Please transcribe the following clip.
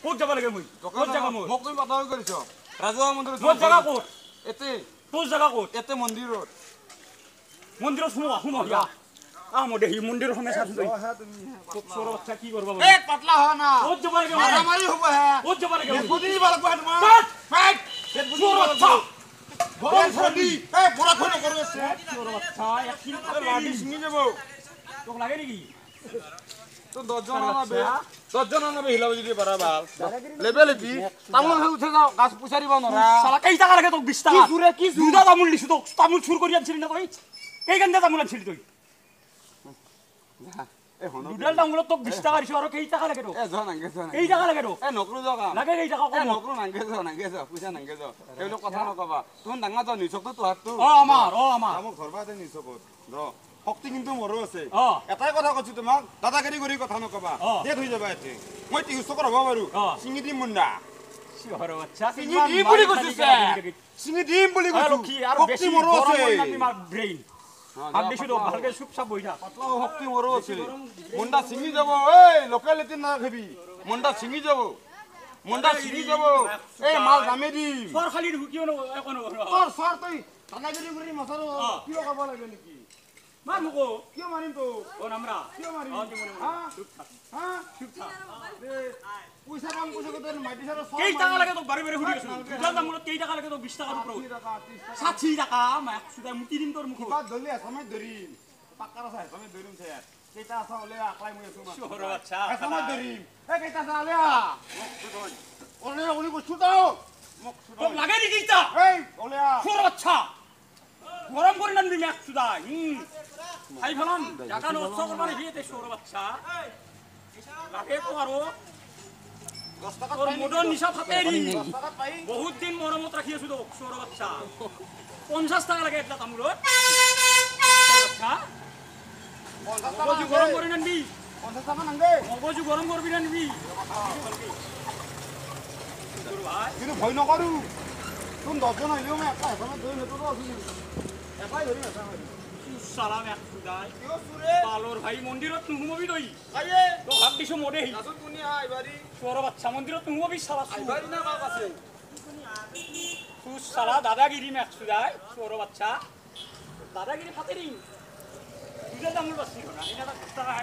ক'ত যাব লাগে মই ক'ত জাগা মই মোক তুমি পাতা কৰিছ ৰাজহুৱা মন্দিৰত মোৰ জাগা ক'ত এতে তোৰ জাগা ক'ত এতে মন্দিৰত মন্দিৰত সোমোৱা ইয়া মই দেখি মন্দিৰৰ সময় চাইছো তই তোৰ বাচ্চা কি কৰবা এ পাতলা হ না ক'ত যাব লাগে মাৰামাৰি হ'ব হে ক'ত যাব লাগে বুদ্ধি দিব লাগব তোমাৰ ফাইট তোৰ বাচ্চা ঘৰৰ ফদি এ বৰা খনে কৰি আছে তোৰ বাচ্চা একদিন লাডি ছিঙি যাব তোক লাগে নেকি তো 10 জন আনাবে 10 জন আনাবে হিলাব যদি পাৰা ভাল লেভেল কি তামুল হে উঠে যাও গাছ পুছাৰিব নৰা শালা কেই টাকা লাগে তোক 20 টাকা কি চুৰে কি চুৰ দুটা তামুল দিছো তোক তামুল চুৰ কৰি আনছিলি না তই কেই গান্দা তামুল আনছিলি তই এ হন দুডাল তামুলত তোক 20 টাকা দিছো আৰু কেই টাকা লাগে তোক এ জন আংগে জন কেই টাকা লাগে তোক এ নকৰো জগা লাগে কেই টাকা এ কম নকৰো নাংগে জ পইচা নাংগে জ এইলো কথা নকবা তুমি ডাঙা জ নিছকটো তো হাতটো আমাৰ আমাৰ ঘৰবাতে নিছকত ৰ শক্তি কিন্তু মোৰো আছে অ এটাই কথা কৈছো তোমাক দাদাগিৰি কৰি কথা নকবা ডেট হৈ যাবা এতে মই 30 টকা হ'ব বাৰু সিঙি দিম মুন্ডা চিহৰ বাচ্চা সিঙি দিম বুলি কৈছে সিঙি দিম বুলি কৈছো কি আৰু বেছি মোৰো আছে মাৰ ব্ৰেইন আৰ বেশি তো ভালকে চুপচাপ বই থাক পাতলা শক্তি মোৰো আছে মুন্ডা সিঙি যাব এই লোকেলিটি না খাবি মুন্ডা সিঙি যাব এই মাল দামে দিম সর খালি ঢুকিও না এখন তোর সর তুই দাদাগিরি কৰি মছাৰো কিয় কৰিব লাগে নেকি মাৰ মুকো কিয় মাৰিম তো ও নামৰা কিয় মাৰিম হা চুপচাপ পইচা কাম পইচা কত মাইটি সারা সব কেই টাকা লাগে তো বারে বারে হুড়ি আছো দুটা দামত কেই টাকা লাগে তো 20 টাকার উপর 60 টাকা মাক সুদা মুতি দিন তোর মুখো বাদ ধরলি সময় ধরিম পাক্কার আছে সময় ধরিম স্যার কেইটা আছে ওলে আকলাই মই আছো শহর বাচ্চা সময় ধরিম এ কেইটা আছে আলিয়া ওলে ওলি বস্তু দাও মোক তো লাগে নি কেইটা এই ওলে শহর বাচ্চা গরম করে নানবি মাক সুদা আই ফেলান টাকা নষ্ট করবা নি বিয়েতে শহর বাচ্চা লাগে তো আরো 10 টাকা তোর মোডন নিশা থাকে নি 10 টাকা পাই বহুত দিন মরমত রাখি আছো তো শহর বাচ্চা 50 টাকা লাগে একটা তামুলত বাচ্চা 50 টাকা মগজু গরম করে নানবি 50 টাকা নাঙ্গে মগজু গরম করবি নানবি তোর ভাই কিন্তু ভয় নকৰো তুমি 10 জন হইলেও মই একটা সময় ধৰি নেতো আছি এটাই ধৰি আছা সালাম এক খুদাই কিয় সুরে পালর ভাই মন্দিরত নুহুমবি তই আইয়ে তো ভাব দিছো মোদে হি আসল কোনি আইবারি তোর বাচ্চা মন্দিরত নুহুমবি সালা আইবারি না বাপ আছে তুই সালা দাদাগিরি এক খুদাই তোর বাচ্চা দাদাগিরি ফাতেরি তুই দামুল বাসি না এটা টাকা